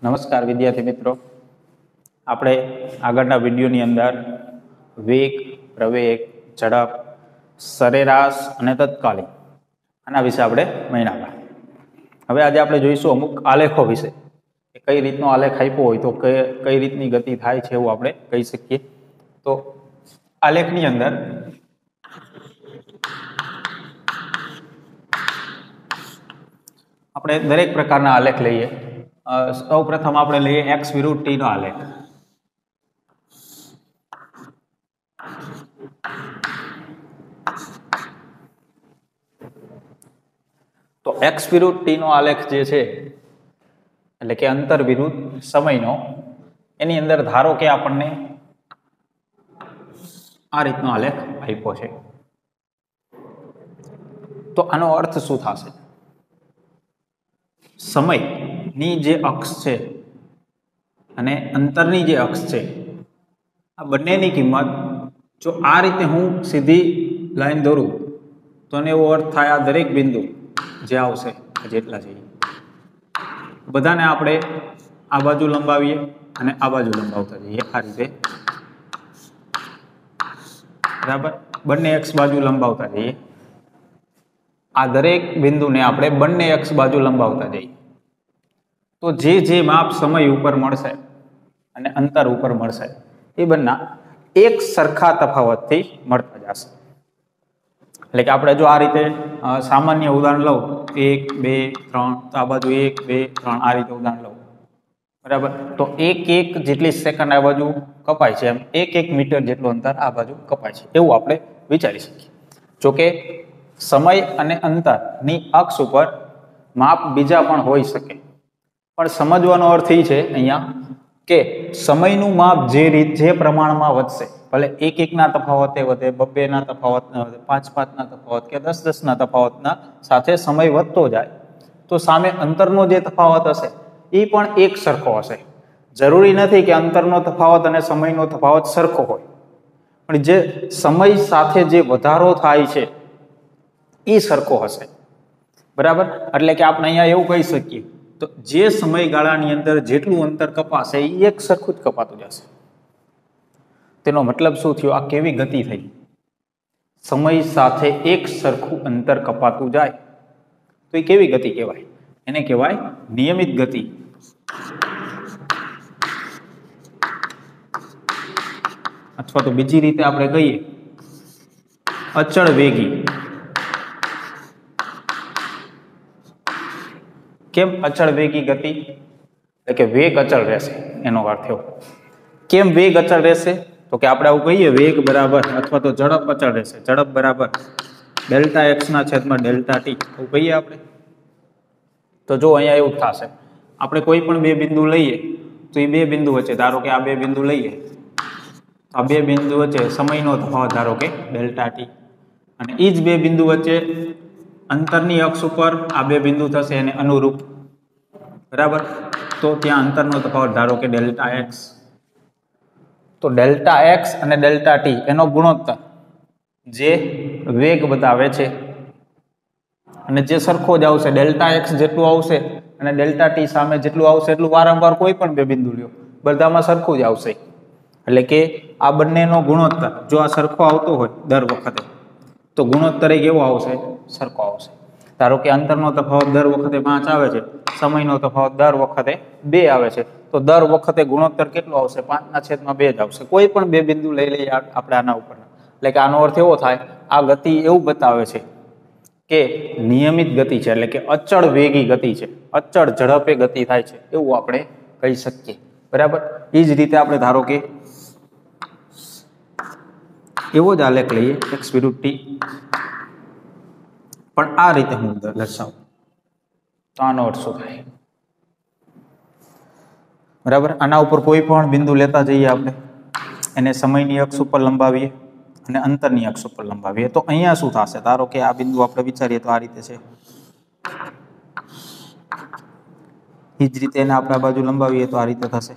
નમસ્કાર વિદ્યાર્થી મિત્રો, આપણે આગળના વિડીયોની અંદર વેગ, પ્રવેગ, ઝડપ, સરેરાશ અને તત્કાલીન આના વિશે આપણે ભણ્યા. હવે આજે આપણે જોઈશું અમુક આલેખો વિશે કે કઈ રીતનો આલેખ આપ્યો હોય તો કઈ રીતની ગતિ થાય છે એવું આપણે કહી શકીએ. તો આલેખની અંદર આપણે દરેક પ્રકારના આલેખ લઈએ. સૌ પ્રથમ આપણે લઈએ એક્સ વિરુદ્ધ ટી નો આલેખ. તો એક્સ વિરુદ્ધ ટી નો આલેખ જે છે એટલે કે અંતર વિરુદ્ધ સમયનો, એની અંદર ધારો કે આપણને આ રીતનો આલેખ આપ્યો છે. તો આનો અર્થ શું થશે? સમયની જે અક્ષ છે અને અંતરની જે અક્ષ છે, આ બંનેની કિંમત જો આ રીતે હું સીધી લાઈન દોરું તો એવો અર્થ થાય આ દરેક બિંદુ જે આવશે જેટલા છે બધાને આપણે આ બાજુ લંબાવીએ અને આ બાજુ લંબાવતા જઈએ આ રીતે, બરાબર. બંને એક્સ બાજુ લંબાવતા જઈએ. આ દરેક બિંદુને આપણે બંને એક્સ બાજુ લંબાવતા જઈએ તો જે માપ સમય ઉપર મળશે અને અંતર ઉપર મળશે એ બંને એક સરખા તફાવતથી મળતા જશે. એટલે કે આપણે જો આ રીતે સામાન્ય ઉદાહરણ લઉં 1 2 3, તો આ બાજુ 1 2 3 આ રીતે ઉદાહરણ લઉં, બરાબર. તો એક જેટલી સેકન્ડ આ બાજુ કપાય છે, એમ એક મીટર જેટલું અંતર આ બાજુ કપાય છે એવું આપણે વિચારી શકીએ. જોકે સમય અને અંતરની અક્ષ ઉપર માપ બીજા પણ હોઈ શકે, પણ સમજવાનો અર્થ એ છે અહીંયા કે સમયનું માપ જે પ્રમાણમાં વધશે, ભલે એક ના તફાવતે વધે, 2 ના તફાવત ના વધે, 5 ના તફાવત કે 10 ના તફાવતના સાથે સમય વધતો જાય તો સામે અંતરનો જે તફાવત હશે એ પણ એક સરખો હશે. જરૂરી નથી કે અંતરનો તફાવત અને સમયનો તફાવત સરખો હોય, પણ જે સમય સાથે જે વધારો થાય છે એ સરખો હશે, બરાબર. એટલે કે આપણે અહીંયા એવું કહી શકીએ તો જે સમયગાળાની અંદર જેટલું અંતર કપાશે એ એક સરખું જ કપાતું જશે. તેનો મતલબ શું થયો? આ કેવી ગતિ થઈ? સમય સાથે એક સરખું અંતર કપાતું જાય તો એ કેવી ગતિ કહેવાય? એને કહેવાય નિયમિત ગતિ. અથવા તો બીજી રીતે આપણે કહીએ અચળ વેગી. કેમ અચળ વેગી ગતિ? એટલે કે વેગ અચળ રહેશે, એનો અર્થ એવો. કેમ વેગ અચળ રહેશે? તો કે આપણે આવું કહીએ વેગ બરાબર અથવા તો ઝડપ અચળ રહેશે. ઝડપ બરાબર ડેલ્ટા એક્સ ના છેદમાં ડેલ્ટા ટી એવું કહીએ આપણે. તો જો અહીંયા એવું થશે, આપણે કોઈ પણ બે બિંદુ લઈએ તો એ બે બિંદુ વચ્ચે, ધારો કે આ બે બિંદુ લઈએ તો આ બે બિંદુ વચ્ચે સમયનો તફાવત ધારો કે ડેલ્ટા ટી, અને એ જ બે બિંદુ વચ્ચે અંતરની અક્ષ ઉપર આ બે બિંદુ થશે એને અનુરૂપ, બરાબર. તો ત્યાં અંતરનો તફાવત ધારો કે ડેલ્ટા એક્સ. તો ડેલ્ટા એક્સ અને ડેલ્ટા ટી એનો ગુણોત્તર જે વેગ બતાવે છે અને જે સરખો જ આવશે, ડેલ્ટા એક્સ જેટલું આવશે અને ડેલ્ટા ટી સામે જેટલું આવશે એટલું વારંવાર કોઈ પણ બે બિંદુ લ્યો બધામાં સરખું જ આવશે. એટલે કે આ બંનેનો ગુણોત્તર જો આ સરખો આવતો હોય દર વખતે તો ગુણોત્તર કેવો આવશે? સરખો આવશે. ધારો કે અંતરનો તફાવત દર વખતે 5 આવે છે, સમયનો તફાવત દર વખતે 2 આવે છે, તો દર વખતે ગુણોત્તર કેટલો આવશે? 5 ના છેદમાં 2 જ આવશે. કોઈ પણ બે બિંદુ લઈ લઈએ આપણે આના ઉપર. એટલે કે આનો અર્થ એવો થાય, આ ગતિ એવું બતાવે છે કે નિયમિત ગતિ છે, એટલે કે અચળ વેગી ગતિ છે, અચળ ઝડપે ગતિ થાય છે એવું આપણે કહી શકીએ, બરાબર. એ જ રીતે આપણે ધારો કે એવો જ આલેખ લઈએ એક્સ વિરુદ્ધ ટી, પણ આ રીતે હું દર્શાવું તો આનો અર્થ શું થાય? બરાબર. આના ઉપર કોઈ પણ બિંદુ લેતા જઈએ આપણે, એને સમયની અક્ષ ઉપર લંબાવીએ અને અંતરની અક્ષ ઉપર લંબાવીએ તો અહીંયા શું થશે? ધારો કે આ બિંદુ આપણે વિચારીએ તો આ રીતે છે, એ જ રીતે એને આપણે આ બાજુ લંબાવીએ તો આ રીતે થશે.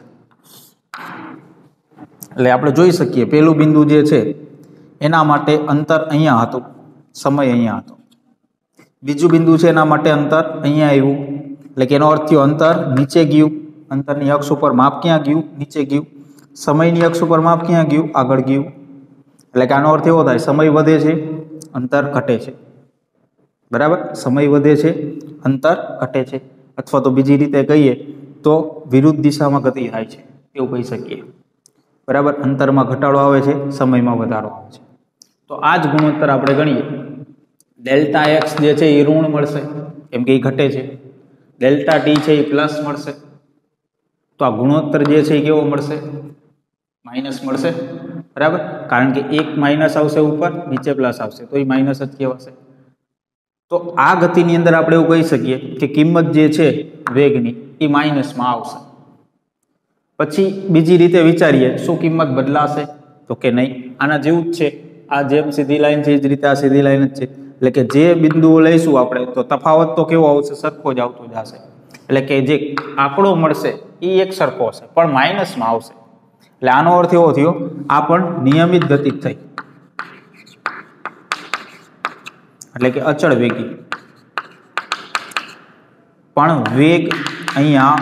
એટલે આપણે જોઈ શકીએ પેલું બિંદુ જે છે એના માટે અંતર અહીંયા હતું, સમય અહીંયા હતો. બીજું બિંદુ છે એના માટે અંતર અહીંયા આવ્યું, એટલે કે એનો અર્થ થયો અંતર નીચે ગયું અંતરની અક્ષ ઉપર માપ ક્યાં ગયું? નીચે ગયું. સમયની અક્ષ ઉપર માપ ક્યાં ગયું? આગળ ગયું. એટલે કે આનો અર્થ એવો થાય સમય વધે છે, અંતર ઘટે છે. બરાબર, સમય વધે છે, અંતર ઘટે છે. અથવા તો બીજી રીતે કહીએ તો વિરુદ્ધ દિશામાં ગતિ થાય છે એવું કહી શકીએ. બરાબર, અંતરમાં ઘટાડો આવે છે, સમયમાં વધારો આવે છે. તો આ જ ગુણોત્તર આપણે ગણીએ. ડેલ્ટા એક્સ જે છે એ ઋણ મળશે કેમ કે એ ઘટે છે. ડેલ્ટા ટી છે એ પ્લસ મળશે. તો આ ગુણોત્તર જે છે એ કેવો મળશે? માઇનસ મળશે. બરાબર, કારણ કે એક માઇનસ આવશે ઉપર, નીચે પ્લસ આવશે તો એ માઇનસ જ કહેવાશે. તો આ ગતિની અંદર આપણે એવું કહી શકીએ કે કિંમત જે છે વેગની એ માઇનસમાં આવશે. પછી બીજી રીતે વિચારીએ, શું કિંમત બદલાશે? તો કે નહીં. આના જેવું જ છે. આ જેમ સીધી લાઈન છે એ જ રીતે આ સીધી લાઈન જ છે. એટલે કે જે બિંદુઓ લઈશું આપણે તો તફાવત તો કેવો આવશે? સરખો જ આવતો જશે. એટલે કે જે આંકડો મળશે એ એક સરખો હશે પણ માઇનસમાં આવશે. એટલે આનો અર્થ એવો થયો આ પણ નિયમિત ગતિ થઈ, એટલે કે અચળ વેગી. પણ વેગ અહીંયા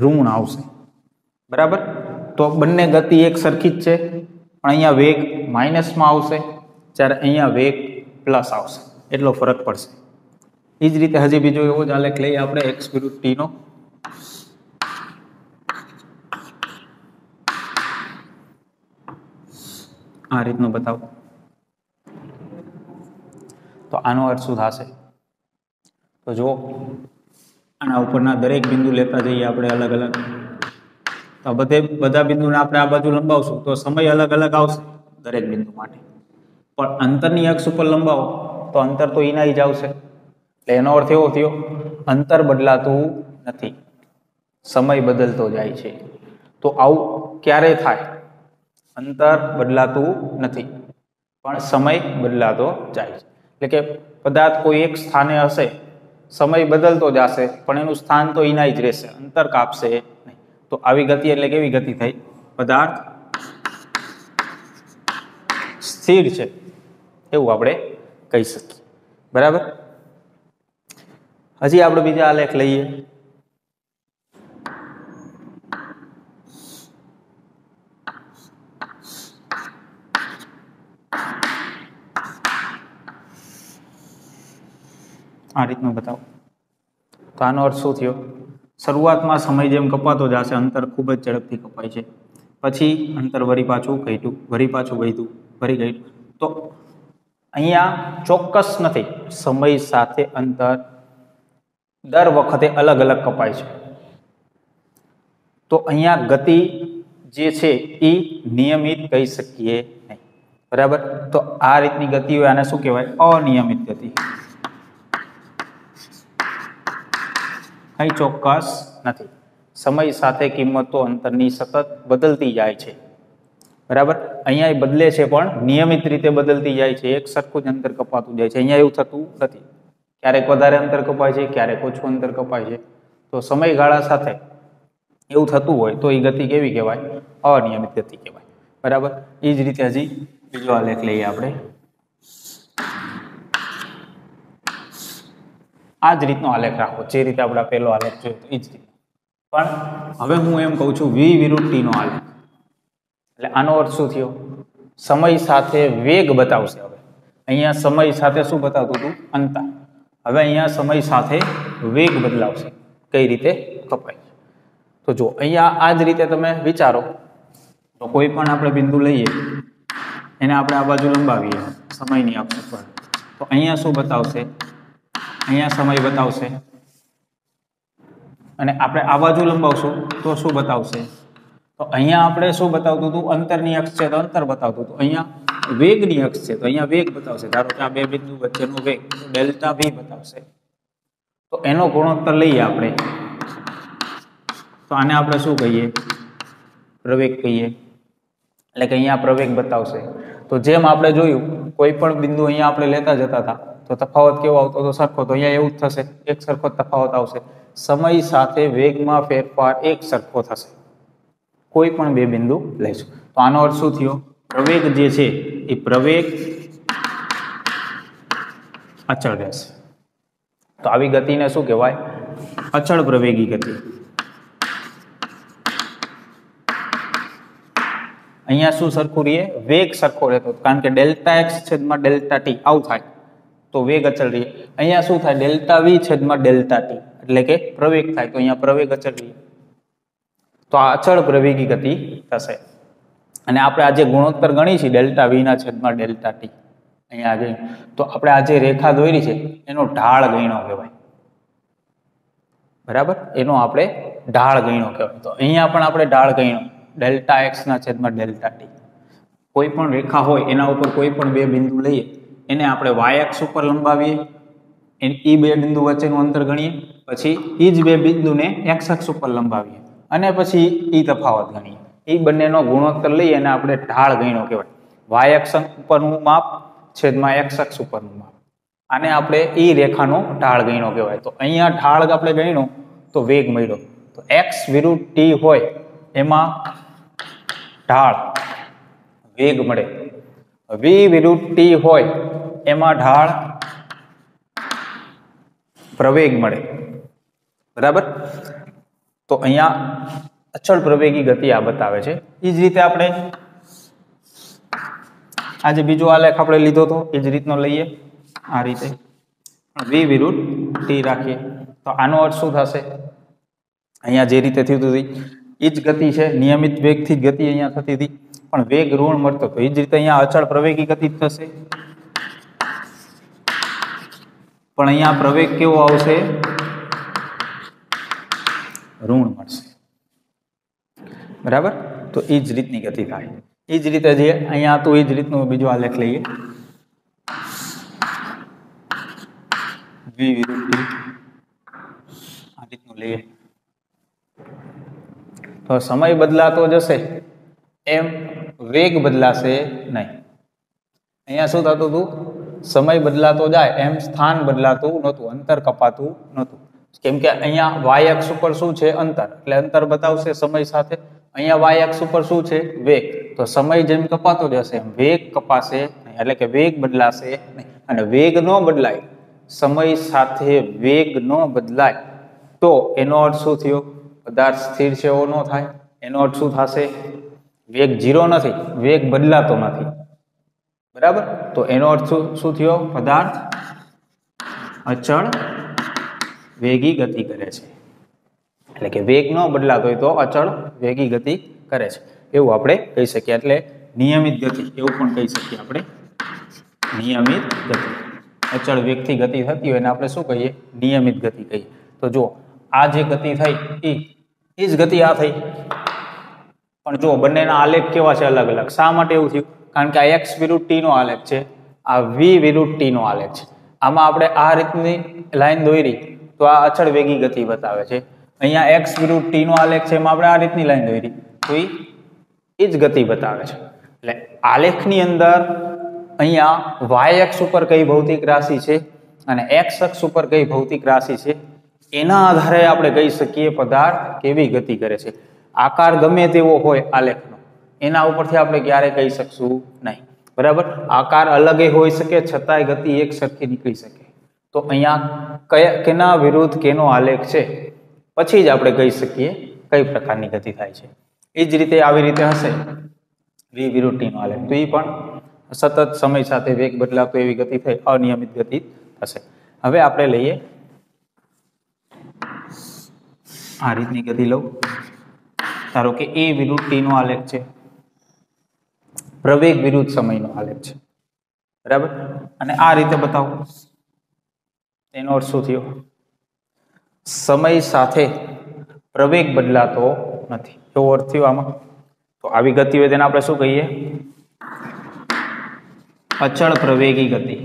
ઋણ આવશે. બરાબર, તો બંને ગતિ એક સરખી જ છે પણ અહીંયા વેગ માઇનસમાં આવશે જ્યારે અહીંયા વેગ પ્લસ આવશે. એટલો ફરક પડશે. એ જ રીતે હજી બીજો એવો જ આલેખ લઈએ આપણે એક્સ વિરુદ્ધ ટી નો. આ રીતનું બતાવો. તો આનો અર્થ શું થશે? તો જો આના ઉપરના દરેક બિંદુ લેતા જઈએ આપણે અલગ અલગ. તો બધા બિંદુને આપણે આ બાજુ લંબાવશું તો સમય અલગ અલગ આવશે દરેક બિંદુ માટે. પણ અંતરની અક્ષ ઉપર લંબાવો તો અંતર તો એના જ આવશે. એટલે એનો અર્થ એવો થયો અંતર બદલાતું નથી, સમય બદલતો જાય છે. તો આવું ક્યારે થાય? અંતર બદલાતું નથી પણ સમય બદલાતો જાય છે. એટલે કે પદાર્થ કોઈ એક સ્થાને હશે, સમય બદલતો જશે પણ એનું સ્થાન તો એના જ રહેશે, અંતર કાપશે નહીં. તો આવી ગતિ એટલે કેવી ગતિ થઈ? પદાર્થ સ્થિર છે એવું આપણે કહી શકીએ. બરાબર, હજી આપણે બીજા આલેખ લઈએ. આ રીતનું બતાવો. તો આનો અર્થ શું થયો? શરૂઆતમાં સમય જેમ કપાતો જશે અંતર ખૂબ જ ઝડપથી કપાય છે. પછી અંતર વળી પાછું ઘટ્યું, વળી પાછું વધ્યું, વળી ઘટ્યું. તો અહીંયા ચોક્કસ નથી, સમય સાથે અંતર દર વખતે અલગ અલગ કપાય છે. તો અહીંયા ગતિ જે છે એ નિયમિત કહી શકીએ નહીં. બરાબર, તો આ રીતની ગતિ હોય આને શું કહેવાય? અનિયમિત ગતિ. કઈ ચોક્કસ નથી. સમય સાથે કિંમતો અંતરની સતત બદલતી જાય છે. બરાબર, અહીંયા બદલે છે પણ નિયમિત રીતે બદલતી જાય છે. એક સરખું જ અંતર કપાતું જાય છે. અહીંયા એવું થતું નથી. ક્યારેક વધારે અંતર કપાય છે, ક્યારેક ઓછું અંતર કપાય છે. તો સમયગાળા સાથે એવું થતું હોય તો એ ગતિ કેવી કહેવાય? અનિયમિત ગતિ કહેવાય. બરાબર, એ જ રીતે હજી બીજો આલેખ લઈએ આપણે. આ જ રીતનો આલેખ રાખો જે રીતે આપણે પહેલો આલેખ જોયો તો એ જ રીતે. પણ હવે હું એમ કહું છું વી વિરુદ્ધ ટી નો આલેખ. એટલે આનો અર્થ શું થયો? સમય સાથે વેગ બતાવશે. હવે અહીંયા સમય સાથે શું બતાવતું હતું? અંતર. હવે અહીંયા સમય સાથે વેગ બદલાવશે. કઈ રીતે કપાય? તો જો અહીંયા આ જ રીતે તમે વિચારો તો કોઈ પણ આપણે બિંદુ લઈએ એને આપણે આ બાજુ લંબાવીએ સમયની અક્ષ પર, તો અહીંયા શું બતાવશે? અહીંયા સમય બતાવશે. અને આપણે આ બાજુ લંબાવશું તો શું બતાવશે? તો અહીંયા આપણે શું બતાવતું હતું? અંતરની અક્ષ છે તો અંતર બતાવતું હતું. અહીંયા વેગની અક્ષ છે તો અહીંયા વેગ બતાવશે. ધારો કે આ બે બિંદુ વચ્ચેનો વેગ ડેલ્ટા વી બતાવશે. તો એનો ગુણોત્તર લઈએ આપણે તો આને આપણે શું કહીએ? પ્રવેગ કહીએ. એટલે કે અહીંયા પ્રવેગ બતાવશે. તો જેમ આપણે જોયું કોઈ પણ બિંદુ અહીંયા આપણે લેતા જતા હતા તો તફાવત કેવો આવતો હતો? સરખો. તો અહીંયા એવું જ થશે, એક સરખો તફાવત આવશે. સમય સાથે વેગમાં ફેરફાર એક સરખો થશે કોઈ પણ બે બિંદુ લઈશું. તો આનો અર્થ શું થયો? પ્રવેગ જે છે એ પ્રવેગ અચળ રહેશે. તો આવી ગતિને શું કહેવાય? અચળ પ્રવેગી ગતિ. અહીંયા શું સરખું રહીએ? વેગ સરખો રહેતો, કારણ કે ડેલ્ટા એક્સ છેદમાં ડેલ્ટા ટી આવું થાય તો વેગ અચળ રહીએ. અહીંયા શું થાય? ડેલ્ટા વી છેદમાં ડેલ્ટા ટી એટલે કે પ્રવેગ થાય, તો અહીંયા પ્રવેગ અચળ રહીએ. તો આ અચળ પ્રવેગી ગતિ થશે. અને આપણે આજે ગુણોત્તર ગણી છે ડેલ્ટા વી ના છેદમાં ડેલ્ટા ટી, અહીંયા આગળ તો આપણે આ જે રેખા દોરી છે એનો ઢાળ ગણ્યો કહેવાય. બરાબર, એનો આપણે ઢાળ ગણ્યો કહેવાય. તો અહીંયા પણ આપણે ઢાળ ગણ્યો ડેલ્ટા એક્સ ના છેદમાં ડેલ્ટા ટી. કોઈ પણ રેખા હોય એના ઉપર કોઈ પણ બે બિંદુ લઈએ, એને આપણે વાય એક્સ ઉપર લંબાવીએ, એ બે બિંદુ વચ્ચેનું અંતર ગણીએ, પછી એ જ બે બિંદુને એક્સ અક્ષ ઉપર લંબાવીએ અને પછી એ તફાવત ગણીએ. એ બંનેનો ગુણોત્તર લઈએ અને આપણે ઢાળ ગણ્યો કહેવાય. વાય અક્ષ ઉપરનું માપ છેદમાં એક્સ અક્ષ ઉપરનું માપ, આને આપણે એ રેખાનો ઢાળ ગણ્યો કહેવાય. તો અહીંયા ઢાળ આપણે ગણ્યો તો વેગ મળ્યો. તો એક્સ વિરુદ્ધ ટી હોય એમાં ઢાળ વેગ મળે, વી વિરુદ્ધ ટી હોય એમાં ઢાળ પ્રવેગ મળે. બરાબર, તો અહીંયા અચળ પ્રવેગી ગતિ આ બતાવે છે. એ જ રીતે આપણે આજે બીજો આલેખ આપણે લીધો હતો એ જ રીતનો લઈએ, આ રીતે વી વિરુદ્ધ ટી રાખીએ. તો આનો અર્થ શું થશે? અહીંયા જે રીતે થયું હતું એ જ ગતિ છે, નિયમિત વેગથી જ ગતિ અહીંયા થતી હતી, પણ વેગ ઋણ મળતો હતો. એ જ રીતે અહીંયા અચળ પ્રવેગી ગતિ થશે, પણ અહીંયા પ્રવેગ કેવો આવશે? ઋણ મળશે. બરાબર, તો એ જ રીતની ગતિ થાય. એ જ રીતે જે અહીંયા તો એ જ રીતનું બીજો આલેખ લઈએ, વી વિરુદ્ધ ટી આ રીતનું લઈએ. તો સમય બદલાતો જશે એમ વેગ બદલાશે નહીં. અહીંયા શું થતું હતું? સમય બદલાતો જાય એમ સ્થાન બદલાતું નહોતું, અંતર કપાતું નહોતું. કેમ કે અહીંયા વાય અક્ષ ઉપર શું છે? અંતર, એટલે અંતર બતાવશે સમય સાથે. અહીંયા વાય અક્ષ ઉપર શું છે? વેગ. તો સમય જેમ કપાતો જશે એમ વેગ કપાશે નહીં, એટલે કે વેગ બદલાશે નહીં. અને વેગ ન બદલાય, સમય સાથે વેગ ન બદલાય તો એનો અર્થ શું થયો? પદાર્થ સ્થિર છે એવો ન થાય. એનો અર્થ શું થશે? વેગ 0 નથી, વેગ બદલાતો નથી. બરાબર, તો એનો અર્થ શું થયો? પદાર્થ અચળ વેગી ગતિ કરે છે. એટલે કે વેગ ન બદલાતો હોય તો અચળ વેગી ગતિ કરે છે એવું આપણે કહી શકીએ. એટલે નિયમિત ગતિ એવું પણ કહી શકીએ આપણે. નિયમિત ગતિ, અચળ વેગથી ગતિ થતી હોય એને આપણે શું કહીએ? નિયમિત ગતિ કહીએ. તો જો આ જે ગતિ થઈ એ જ ગતિ આ થઈ, પણ જો બંનેના આલેખ કેવા છે? અલગ અલગ. શા માટે એવું થયું? કારણ કે આ એક્સ વિરુદ્ધ ટી નો આલેખ છે, આ વી વિરુદ્ધ ટી નો આલેખ છે. આમાં આપણે આ રીતની લાઈન દોરી તો આ અચળ વેગી ગતિ બતાવે છે. અહીંયા એક્સ વિરુદ્ધ ટી નો આલેખ છે, એમાં આપણે આ રીતની લાઈન દોરી તો એ જ ગતિ બતાવે છે. એટલે આલેખની અંદર અહીંયા વાય અક્ષ ઉપર કઈ ભૌતિક રાશિ છે અને એક્સ અક્ષ ઉપર કઈ ભૌતિક રાશિ છે એના આધારે આપણે કહી શકીએ પદાર્થ કેવી ગતિ કરે છે. આકાર ગમે તેવો હોય આલેખનો, એના ઉપરથી આપણે ક્યારે કહી શકશું નહીં. બરાબર, આકાર અલગ હોઈ શકે છતાંય ગતિ એક સરખી નીકળી શકે. તો અહીંયા કેના વિરુદ્ધ કેનો આલેખ છે પછી જ આપણે કહી શકીએ કઈ પ્રકારની ગતિ થાય છે. એ જ રીતે આવી રીતે હશે વી વિરુદ્ધ ટી નો આલેખ, તો એ પણ સતત સમય સાથે વેગ બદલાતો એવી ગતિ થઈ, અનિયમિત ગતિ થશે. હવે આપણે લઈએ આ રીતની ગતિ લઉં. ધારો કે એ વિરુદ્ધ ટી નો આલેખ છે, પ્રવેગ વિરુદ્ધ સમયનો આલેખ છે. બરાબર, અને આ રીતે બતાવો. એનો અર્થ શું થયો? સમય સાથે પ્રવેગ બદલાતો નથી એવો અર્થ થયો આમાં. તો આવી ગતિ હોય તેને આપણે શું કહીએ? અચળ પ્રવેગી ગતિ.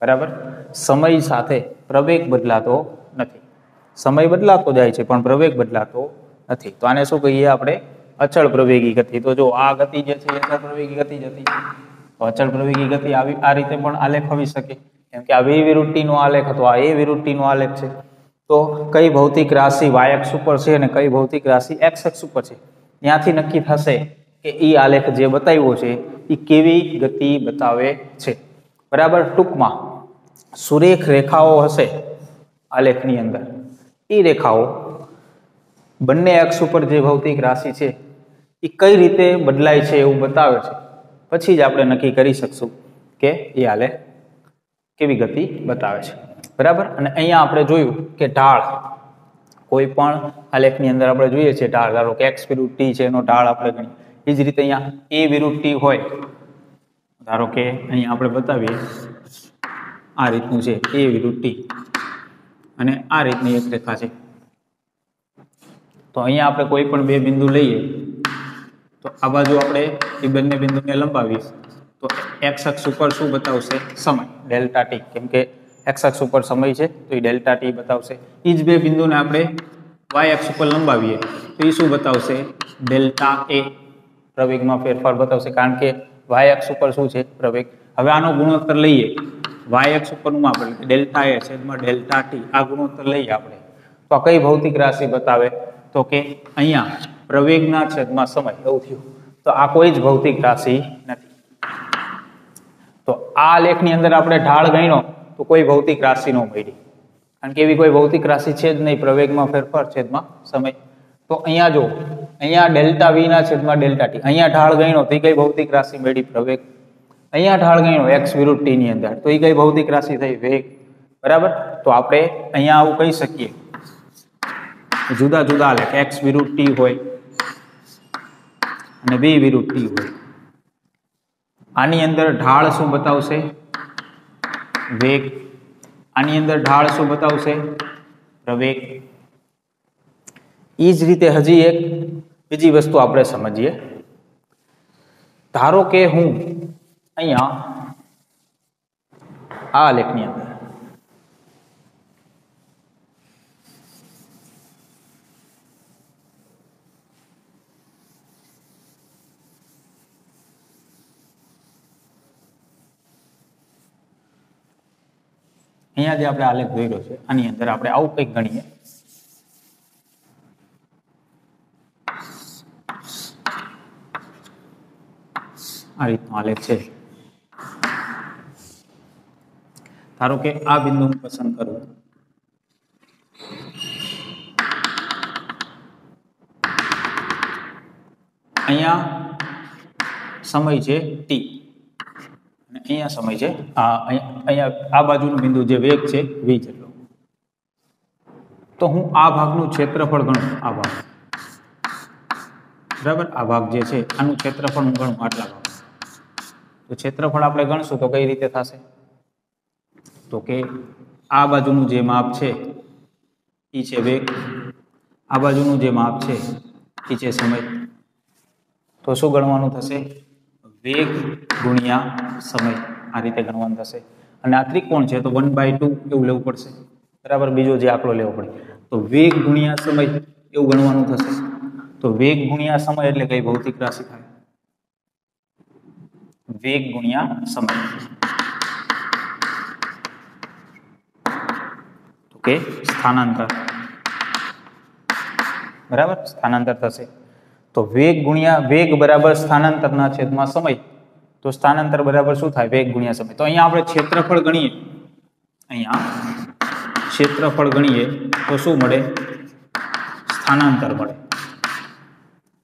બરાબર, સમય સાથે પ્રવેગ બદલાતો નથી. સમય બદલાતો જાય છે પણ પ્રવેગ બદલાતો નથી, તો આને શું કહીએ આપણે? અચળ પ્રવેગી ગતિ. તો જો આ ગતિ જે છે અચળ પ્રવેગી ગતિ જ હતી. તો અચળ પ્રવેગી ગતિ આવી આ રીતે પણ આલેખ હોઈ શકે, કેમ કે આ વી વિરુદ્ધ ટી નો આલેખ હતો, આ એ વિરુદ્ધ ટી નો આલેખ છે. તો કઈ ભૌતિક રાશિ વાય અક્ષ ઉપર છે અને કઈ ભૌતિક રાશિ એક્સ અક્ષ ઉપર છે, ત્યાંથી નક્કી થશે કે એ આલેખ જે બતાવ્યો છે એ કેવી ગતિ બતાવે છે. બરાબર, ટૂંકમાં સુરેખ રેખાઓ હશે આલેખની અંદર, એ રેખાઓ બંને અક્ષ ઉપર જે ભૌતિક રાશિ છે એ કઈ રીતે બદલાય છે એવું બતાવે છે. પછી જ આપણે નક્કી કરી શકશું કે એ આલેખ કેવી ગતિ બતાવે છે. બરાબર. અને અહીંયા આપણે જોયું કે ઢાળ, કોઈ પણ આલેખની અંદર આપણે જોઈએ છીએ ઢાળ, ધારો કે એક્સ વિરુદ્ધ ટી છે એનો ઢાળ આપણે ગણીએ. એ જ રીતે અહીંયા એ વિરુદ્ધ ટી હોય, ધારો કે અહીંયા આપણે બતાવીએ આ રીતનું છે એ વિરુદ્ધ ટી, અને આ રીતની એક રેખા છે. તો અહીંયા આપણે કોઈ પણ બે બિંદુ લઈએ તો આ બાજુ આપણે એ બંને બિંદુને લંબાવીએ તો એક્સ અક્ષ ઉપર શું બતાવશે? સમય, ડેલ્ટા ટી. કેમ કે એક્સ અક્ષ ઉપર સમય છે તો એ ડેલ્ટા ટી બતાવશે. એ જ બે બિંદુને આપણે વાય અક્ષ ઉપર લંબાવીએ તો એ શું બતાવશે? ડેલ્ટા એ, પ્રવેગમાં ફેરફાર બતાવશે. કારણ કે વાય અક્ષ ઉપર શું છે? પ્રવેગ. હવે આનો ગુણોત્તર લઈએ, વાય અક્ષ ઉપરનું માપ એટલે ડેલ્ટા એ છેદમાં ડેલ્ટા ટી, આ ગુણોત્તર લઈએ આપણે તો આ કઈ ભૌતિક રાશિ બતાવે? તો કે અહીંયા પ્રવેગના છેદમાં સમય, એવું થયું. તો આ કોઈ જ ભૌતિક રાશિ નથી. તો આ લેખની અંદર આપણે ઢાળ ગણ્યો તો કોઈ ભૌતિક રાશિ ન મળી, કારણ કે એવી કોઈ ભૌતિક રાશિ છે જ નહીં. પ્રવેગમાં ફેરફાર છેદમાં સમય. તો અહીંયા જો, અહીંયા ડેલ્ટા વી ના છેદમાં ડેલ્ટા ટી, અહીંયા ઢાળ ગણ્યો તો એ કઈ ભૌતિક રાશિ મળી? પ્રવેગ. અહીંયા ઢાળ ગણ્યો એક્સ વિરુદ્ધ ટી ની અંદર તો એ કઈ ભૌતિક રાશિ થઈ? વેગ. બરાબર. તો આપણે અહીંયા આવું કહી શકીએ, જુદા જુદા આલેખ એક્સ વિરુદ્ધ ટી હોય અને વી વિરુદ્ધ ટી હોય, આની અંદર ઢાળ શું બતાવશે? વેગ. આની અંદર ઢાળ શું બતાવશે? પ્રવેગ. એ જ રીતે હજી એક બીજી વસ્તુ આપણે સમજીએ. ધારો કે હું અહીંયા આ આલેખની અંદર અહીંયા જે આપણે આલેખ દોર્યો છે આની અંદર આપણે આવું કંઈક ગણીએ. આ રીતનો આલેખ છે. ધારો કે આ બિંદુ હું પસંદ કરું, અહીંયા સમય છે ટી અને અહીંયા સમય છે અહીંયા આ બાજુનું બિંદુ જે વેગ છે વી જેટલો. તો હું આ ભાગનું ક્ષેત્રફળ ગણું, આ ભાગ, બરાબર, આ ભાગ જે છે આનું ક્ષેત્રફળ હું ગણું, આટલા ભાગ. તો ક્ષેત્રફળ આપણે ગણશું તો કઈ રીતે થશે? તો કે આ બાજુનું જે માપ છે એ છે વેગ, આ બાજુનું જે માપ છે એ છે સમય. તો શું ગણવાનું થશે? વેગ ગુણ્યા સમય, આ રીતે ગણવાનું થશે. અને આ ત્રિકોણ છે તો 1/2 એવું લેવું પડશે. બરાબર. બીજો જે આંકડો લેવો પડે તો વેગ ગુણ્યા સમય એવું ગણવાનું થશે. તો વેગ ગુણ્યા સમય એટલે કઈ ભૌતિક રાશિ થાય? વેગ ગુણ્યા સમય. તો કે સ્થાનાંતર. બરાબર, સ્થાનાંતર થશે. તો વેગ ગુણ્યા વેગ બરાબર સ્થાનાંતરના છેદમાં સમય. તો સ્થાનાંતર બરાબર શું થાય? વેગ ગુણ્યા સમય. તો અહીંયા આપણે ક્ષેત્રફળ ગણીએ, અહીંયા ક્ષેત્રફળ ગણીએ તો શું મળે? સ્થાનાંતર મળે.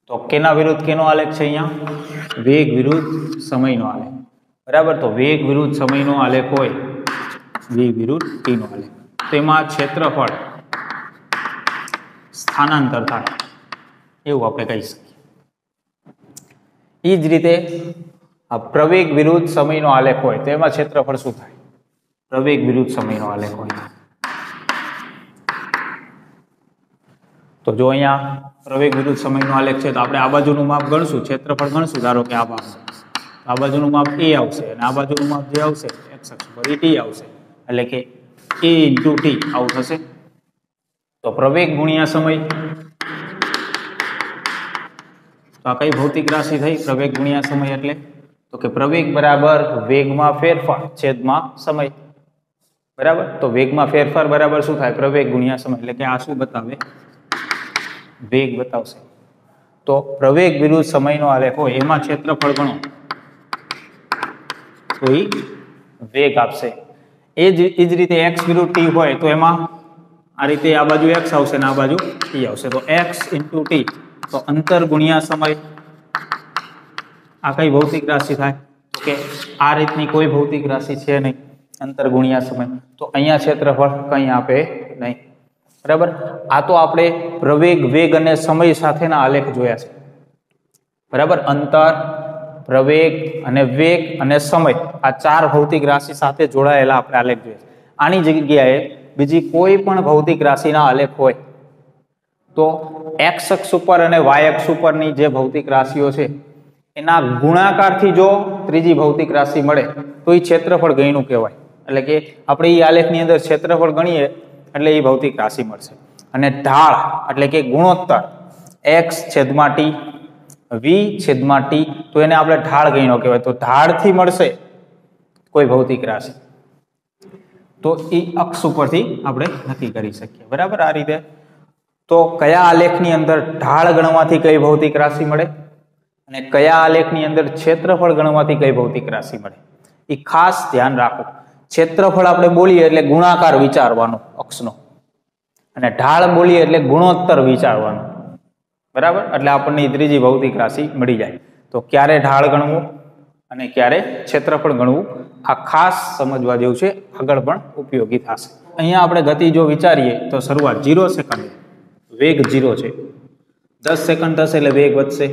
તો કેના વિરુદ્ધ કેનો આલેખ છે? અહીંયા વેગ વિરુદ્ધ સમયનો આલેખ. બરાબર. તો વેગ વિરુદ્ધ સમયનો આલેખ હોય, વી વિરુદ્ધ ટી નો આલેખ, તો એમાં ક્ષેત્રફળ સ્થાનાંતર થાય એવું આપણે કહી શકીએ. એ જ રીતે આ પ્રવેગ વિરુદ્ધ સમયનો આલેખ હોય તો એમાં ક્ષેત્રફળ શું થાય? પ્રવેગ વિરુદ્ધ સમયનો આલેખ હોય તો જો અહીંયા પ્રવેગ વિરુદ્ધ સમયનો આલેખ છે તો આપણે આ બાજુનું માપ ગણશું, ક્ષેત્રફળ ગણશું. ધારો કે આ ભાગ, આ બાજુનું માપ એ આવશે અને આ બાજુનું માપ જે આવશે એક્સ અક્ષ પર એ ટી આવશે, એટલે કે એ ઇન્ટુ ટી આવું થશે. તો પ્રવેગ ગુણ્યા સમય, તો આ કઈ ભૌતિક રાશિ થઈ? પ્રવેગ ગુણ્યા સમય એટલે તો કે પ્રવેગ બરાબર વેગમાં ફેરફાર છેદમાં સમય. બરાબર. તો વેગમાં ફેરફાર બરાબર શું થાય? પ્રવેગ ગુણ્યા સમય. એટલે કે આ શું બતાવે? વેગ બતાવશે. તો પ્રવેગ વિરુદ્ધ સમયનો આલેખ હોય એમાં ક્ષેત્રફળ ગણો તો એ વેગ આપશે. એ જ રીતે x વિરુદ્ધ t હોય તો એમાં આ રીતે આ બાજુ x આવશે ને આ બાજુ t આવશે, તો x * t, તો અંતર ગુણ્યા સમય. આ કઈ ભૌતિક રાશિ થાય? કે આ રીતની કોઈ ભૌતિક રાશિ છે નહીં, અંતર ગુણ્યા સમય. તો અહીંયા ક્ષેત્રફળ કંઈ આપે નહીં. બરાબર. આ તો આપણે પ્રવેગ, વેગ અને સમય સાથેના આલેખ જોયા છે. બરાબર. અંતર, પ્રવેગ અને વેગ અને સમય, આ 4 ભૌતિક રાશિ સાથે જોડાયેલા આપણે આલેખ જોયા છે. આની જગ્યાએ બીજી કોઈ પણ ભૌતિક રાશિના આલેખ હોય તો x અક્ષ ઉપર અને y અક્ષ ઉપરની જે ભૌતિક રાશિઓ છે એના ગુણાકારથી જો ત્રીજી ભૌતિક રાશિ મળે તો એ ક્ષેત્રફળ ગણ્યું કહેવાય. એટલે કે આપણે એ આલેખની અંદર ક્ષેત્રફળ ગણીએ એટલે એ ભૌતિક રાશિ મળશે. અને ઢાળ એટલે કે ગુણોત્તર x/t, v/t, તો એને આપણે ઢાળ ગણ્યો કહેવાય. તો ઢાળથી મળશે કોઈ ભૌતિક રાશિ તો એ અક્ષ ઉપરથી આપણે નક્કી કરી શકીએ. બરાબર. આ રીતે તો કયા આલેખની અંદર ઢાળ ગણવાથી કઈ ભૌતિક રાશિ મળે અને કયા આલેખની અંદર ક્ષેત્રફળ ગણવાથી કઈ ભૌતિક રાશિ મળે એ ખાસ ધ્યાન રાખો. ક્ષેત્રફળ આપણે બોલીએ એટલે ગુણાકાર વિચારવાનો અક્ષનો, અને ઢાળ બોલીએ એટલે ગુણોત્તર વિચારવાનો. બરાબર. એટલે આપણને ત્રીજી ભૌતિક રાશિ મળી જાય. તો ક્યારે ઢાળ ગણવું અને ક્યારે ક્ષેત્રફળ ગણવું આ ખાસ સમજવા જેવું છે, આગળ પણ ઉપયોગી થશે. અહીંયા આપણે ગતિ જો વિચારીએ તો શરૂઆત 0 સેકન્ડ, વેગ 0 છે. 10 સેકન્ડ થશે એટલે વેગ વધશે,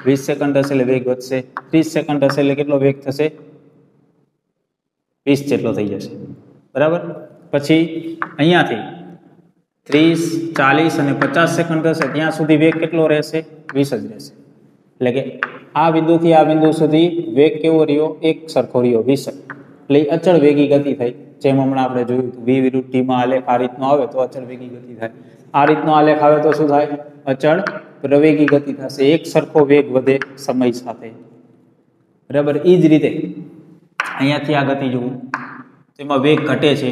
20 સેકન્ડ થશે એટલે વેગ વધશે, 30 સેકન્ડ થશે એટલે કેટલો વેગ થશે? 20 જેટલો થઈ જશે. બરાબર. પછી અહીંયાથી 30, 40 અને 50 સેકન્ડ થશે ત્યાં સુધી વેગ કેટલો રહેશે? 20 જ રહેશે. એટલે કે આ બિંદુથી આ બિંદુ સુધી વેગ કેવો રહ્યો? એક સરખો રહ્યો, 20. એટલે અચળ વેગી ગતિ થઈ. જેમ હમણાં આપણે જોયું હતું, v વિરુદ્ધ t માં આલેખ આ રીતનો આવે તો અચળ વેગી ગતિ થાય. આ રીતનો આલેખ આવે તો શું થાય? અચળ પ્રવેગી ગતિ થશે. એક સરખો વેગ વધે સમય સાથે. બરાબર. એ જ રીતે અહીંયાથી આ ગતિ જોવું, તેમાં વેગ ઘટે છે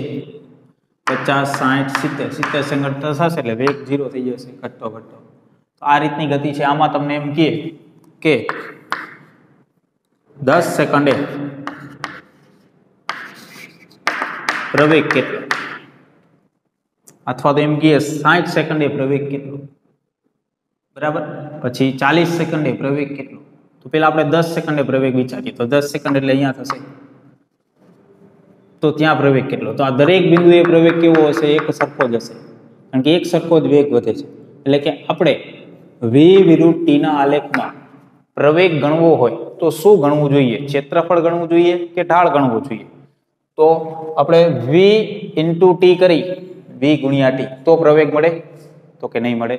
50, 60, 70 સેકન્ડ થશે એટલે વેગ 0 થઈ જશે ઘટતો ઘટતો. તો આ રીતની ગતિ છે. આમાં તમને એમ કહે કે 10 સેકન્ડે પ્રવેગ કેટલો, અથવા તો એમ કહે 60 સેકન્ડે પ્રવેગ કેટલો. બરાબર. પછી 40 સેકન્ડે પ્રવેગ કેટલો. તો પેલા આપણે 10 સેકન્ડે પ્રવેગ વિચારીએ તો 10 સેકન્ડ એટલે અહીંયા થશે, તો ત્યાં પ્રવેગ કેટલો. તો આ દરેક બિંદુએ પ્રવેગ કેવો હશે? એક સરખો જ હશે, કારણ કે એક સરખો જ વેગ વધે છે. એટલે કે આપણે v વિરુદ્ધ t ના આલેખમાં પ્રવેગ ગણવો હોય તો શું ગણવું જોઈએ? ક્ષેત્રફળ ગણવું જોઈએ કે ઢાળ ગણવું જોઈએ? તો આપણે v * t કરી, v ગુણ્યા t, તો પ્રવેગ મળે? તો કે નહીં મળે.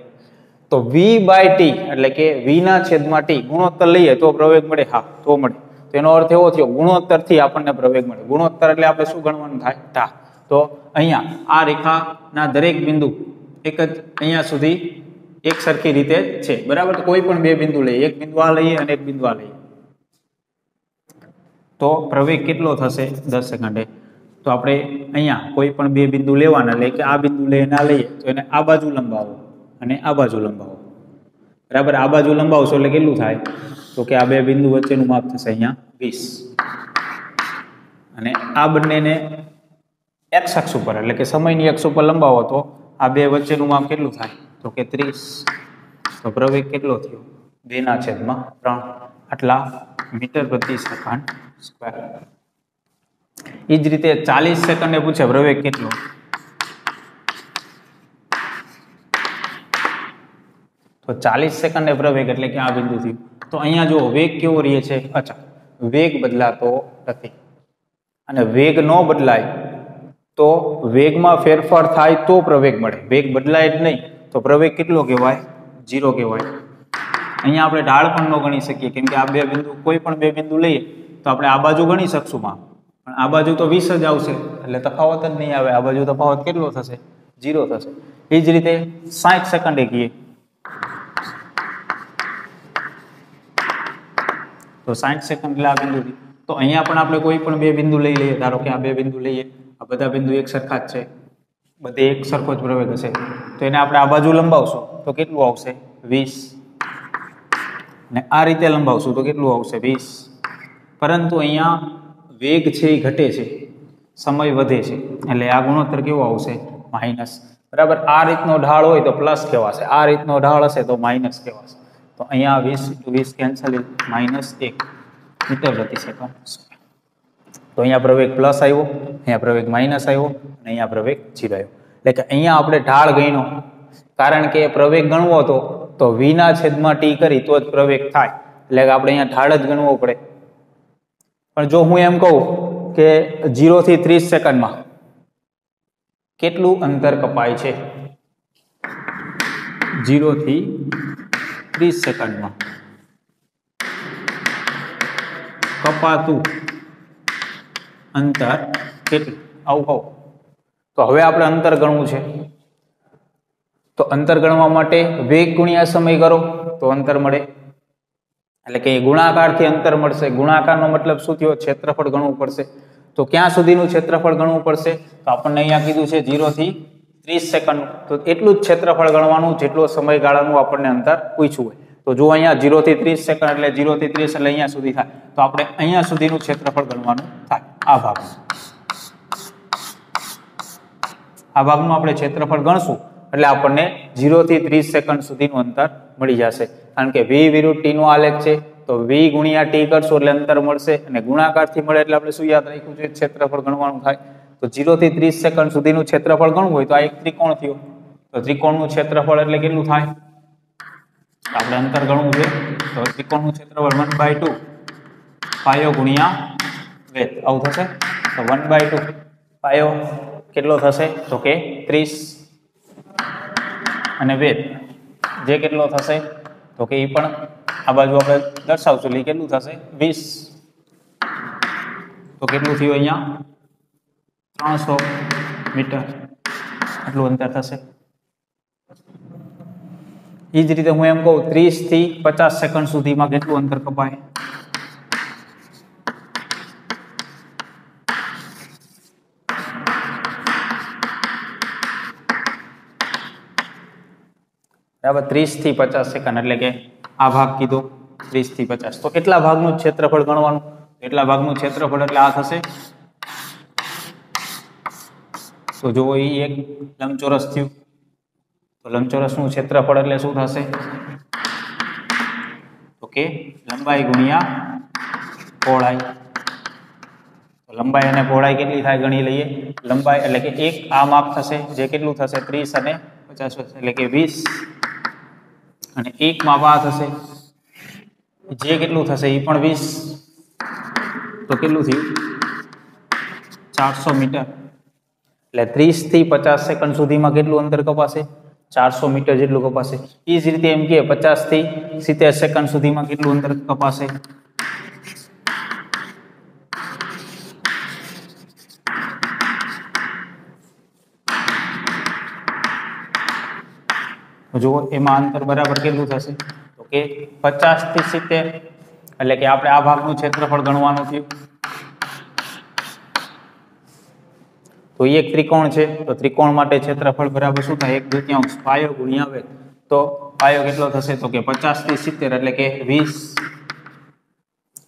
તો v/t એટલે કે v ના છેદમાં t ગુણોત્તર લઈએ તો પ્રવેગ મળે? હા, તો મળે. તેનો અર્થ એવો થયો ગુણોત્તર થી આપણને પ્રવેગ મળે. ગુણોત્તર એટલે આપણે શું ગણવાનું થાય? ઢાળ. તો અહીંયા આ રેખાના દરેક બિંદુ એક જ અહીંયા સુધી એક સરખી રીતે છે. બરાબર. તો કોઈ પણ બે બિંદુ લઈએ, એક બિંદુ આ લઈએ અને એક બિંદુ આ લઈએ, તો પ્રવેગ કેટલો થશે 10 સેકન્ડે? તો આપણે અહીંયા કોઈ પણ બે બિંદુ લેવાના, એટલે કે આ બિંદુ લઈને આ લઈએ તો એને આ બાજુ લંબાવો અને આ બાજુ લંબાવો. બરાબર. આ બાજુ લંબાવશો એટલે કેટલું થાય? તો કે આ બે બિંદુ વચ્ચેનું માપ થશે અહીંયા 20, અને આ બંનેને x અક્ષ ઉપર એટલે કે સમયની અક્ષ ઉપર લંબાવો તો આ બે વચ્ચેનું માપ કેટલું થાય? તો કે 30. તો પ્રવેગ કેટલો થયો? 2/3 આટલા મીટર પ્રતિ સેકન્ડ સ્ક્વેર. એ જ રીતે 40 સેકન્ડે પૂછે પ્રવેગ કેટલો? તો 40 સેકન્ડે પ્રવેગ એટલે કે આ બિંદુથી. તો અહીંયા જો વેગ કેવો રહે છે? અચળ. વેગ બદલાતો નથી, અને વેગ ન બદલાય તો વેગમાં ફેરફાર થાય તો પ્રવેગ મળે. વેગ બદલાય જ નહીં તો પ્રવેગ કેટલો કહેવાય? 0 કહેવાય. અહીંયા આપણે ઢાળ પણ ન ગણી શકીએ, કેમ કે આ બે બિંદુ, કોઈ પણ બે બિંદુ લઈએ તો આપણે આ બાજુ ગણી શકશું માં, પણ આ બાજુ તો 20 જ આવશે એટલે તફાવત જ નહીં આવે. આ બાજુ તફાવત કેટલો થશે? 0 થશે. એ જ રીતે 60 સેકન્ડે કહીએ તો 60 સેકન્ડ એટલે આ બિંદુથી. તો અહીંયા પણ આપણે કોઈ પણ બે બિંદુ લઈ લઈએ. ધારો કે આ બે બિંદુ લઈએ, આ બધા બિંદુ એક સરખા જ છે, બધે એક સરખો જ પ્રવેગ હશે, તો એને આપણે આ બાજુ લંબાવશું તો કેટલું આવશે? 20. ને આ રીતે લંબાવશું તો કેટલું આવશે? 20. પરંતુ અહીંયા વેગ છે એ ઘટે છે, સમય વધે છે એટલે આ ગુણોત્તર કેવો આવશે માઇનસ બરાબર આ રીતનો ઢાળ હોય તો પ્લસ કહેવાશે આ રીતનો ઢાળ હશે તો માઇનસ કહેવાશે તો અહીંયા 20 કેન્સલ -1 મીટર પ્રતિ સેકન્ડ તો અહીંયા પ્રવેગ પ્લસ આવ્યો અહીંયા પ્રવેગ માઇનસ આવ્યો અને અહીંયા પ્રવેગ 0 આવ્યો એટલે કે અહીંયા આપણે ઢાળ ગણ્યો કારણ કે પ્રવેગ ગણવો હતો તો v ના છેદમાં t કરી તો જ પ્રવેગ થાય એટલે કે આપણે અહીંયા ઢાળ જ ગણવો પડે પણ જો હું એમ કહું કે 0 થી 30 સેકન્ડમાં કેટલું અંતર કપાય છે 0 થી 30 સેકન્ડમાં કપાતું અંતર કેટલું આવું કહું તો હવે આપણે અંતર ગણવું છે તો અંતર ગણવા માટે વેગ ગુણ્યા સમય કરો તો અંતર મળે એટલે કે ગુણાકારથી અંતર મળશે ગુણાકારનો મતલબ શું થયો ક્ષેત્રફળ ગણવું પડશે તો ક્યાં સુધીનું ક્ષેત્રફળ ગણવું પડશે તો આપણને અહીંયા કીધું છે 0 થી 30 સેકન્ડ તો એટલું જ ક્ષેત્રફળ ગણવાનું જેટલો સમયગાળાનું આપણને અંતર પૂછ્યું હોય તો જો અહીંયા 0 થી 30 સેકન્ડ એટલે 0 થી 30 એટલે અહીંયા સુધી થાય તો આપણે અહીંયા સુધીનું ક્ષેત્રફળ ગણવાનું થાય આ ભાગનું આપણે ક્ષેત્રફળ ગણશું એટલે આપણને 0 થી 30 સેકન્ડ સુધીનું અંતર મળી જશે કારણ કે v વિરુદ્ધ t નો આલેખ છે તો v ગુણ્યા t કરશો એટલે અંતર મળશે અને ગુણાકારથી મળે એટલે આપણે શું યાદ રાખ્યું છે ક્ષેત્રફળ ગણવાનું થાય તો 0 થી 30 સેકન્ડ સુધીનું ક્ષેત્રફળ ગણવું હોય તો આ એક ત્રિકોણ થયો તો ત્રિકોણનું ક્ષેત્રફળ એટલે કેટલું થાય આપણે અંતર ગણવું છે તો ત્રિકોણનું ક્ષેત્રફળ 1/2 પાયો ગુણ્યા વેધ આવું થશે તો 1/2 પાયો કેટલો થશે તો કે 30 અને વેધ જે કેટલો થશે તો કે એ પણ આ બાજુ આપણે દર્શાવશું એટલે કેટલું થશે 20 તો કેટલું થયું અહીંયા 300 મીટર આટલું અંતર થશે એ જ રીતે હું એમ કહું 30 થી 50 સેકન્ડ સુધીમાં કેટલું અંતર કપાય બરાબર 30 થી 50 સેકન્ડ એટલે કે આ ભાગ કીધો 30 થી 50 તો કેટલા ભાગનું ક્ષેત્રફળ ગણવાનું એટલા ભાગનું ક્ષેત્રફળ એટલે આ થશે તો જો એ એક લંબચોરસ થયું તો લંબચોરસનું ક્ષેત્રફળ એટલે શું થશે તો કે લંબાઈ ગુણ્યા પહોળાઈ તો લંબાઈ અને પહોળાઈ કેટલી થાય ગણી લઈએ લંબાઈ એટલે કે એક આ માપ થશે જે કેટલું થશે 30 અને 50 એટલે કે 20 અને એક માપ આ થશે જે કેટલું થશે એ પણ 20 તો કેટલું થયું 400 મીટર એટલે 30 થી 50 સેકન્ડ સુધીમાં કેટલું અંતર કપાશે 400 મીટર જેટલું કપાશે એ જ રીતે એમ કે 50 થી 70 સેકન્ડ સુધીમાં કેટલું અંતર કપાશે જો એમાં અંતર બરાબર કેટલું થશે તો કે 50 થી 70 એટલે કે આપણે આ ભાગનું ક્ષેત્રફળ ગણવાનું થયું તો એક ત્રિકોણ છે તો ત્રિકોણ માટે ક્ષેત્રફળ બરાબર શું થાય 1/2 પાયો ગુણ્યા વેધ તો પાયો કેટલો થશે તો કે 50 થી 70 એટલે કે 20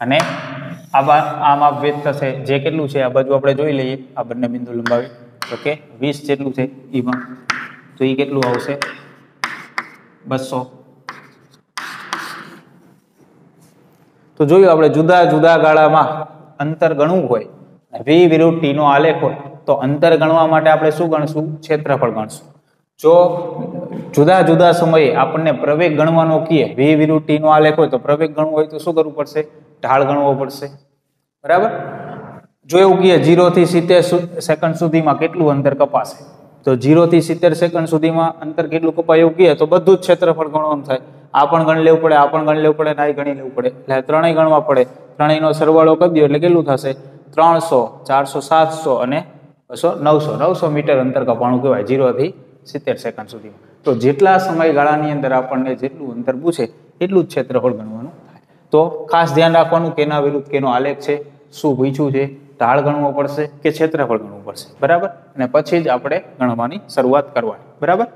અને આ માપ વેધ થશે જે કેટલું છે આ બાજુ આપણે જોઈ લઈએ આ બંને બિંદુ લંબાવી તો કે 20 જેટલું છે એમાં તો એ કેટલું આવશે 200 તો જોયું આપણે જુદા જુદા ગાળામાં અંતર ગણવું હોય v વિરુદ્ધ t નો આલેખ હોય તો અંતર ગણવા માટે આપણે શું ગણશું ક્ષેત્રફળ ગણશું જો જુદા જુદા સમયે આપણને પ્રવેગ ગણવાનો કીએ v વિરુદ્ધ t નો આલેખ હોય તો પ્રવેગ ગણવો હોય તો શું કરવું પડશે ઢાળ ગણવો પડશે બરાબર જો એવું કીએ 0 થી 70 સેકન્ડ સુધીમાં કેટલું અંતર કપાશે તો 0 થી 70 સેકન્ડ સુધીમાં અંતર કેટલું કપાય એવું કીએ તો બધું જ ક્ષેત્રફળ ગણવાનું થાય આ પણ ગણી લેવું પડે આ પણ ગણી લેવું પડે આ ગણી લેવું પડે એટલે ત્રણેય ગણવા પડે ત્રણેયનો સરવાળો કરી દો એટલે કેટલું થશે 300 400 700 અને 200 900 મીટર અંતર કપાણું કહેવાય 0 થી 70 સેકન્ડ સુધીમાં તો જેટલા સમયગાળાની અંદર આપણને જેટલું અંતર પૂછે એટલું જ ક્ષેત્રફળ ગણવાનું થાય તો ખાસ ધ્યાન રાખવાનું કેના વિરુદ્ધ કેનો આલેખ છે શું પૂછ્યું છે ઢાળ ગણવો પડશે કે ક્ષેત્રફળ ગણવું પડશે બરાબર અને પછી જ આપણે ગણવાની શરૂઆત કરવાની બરાબર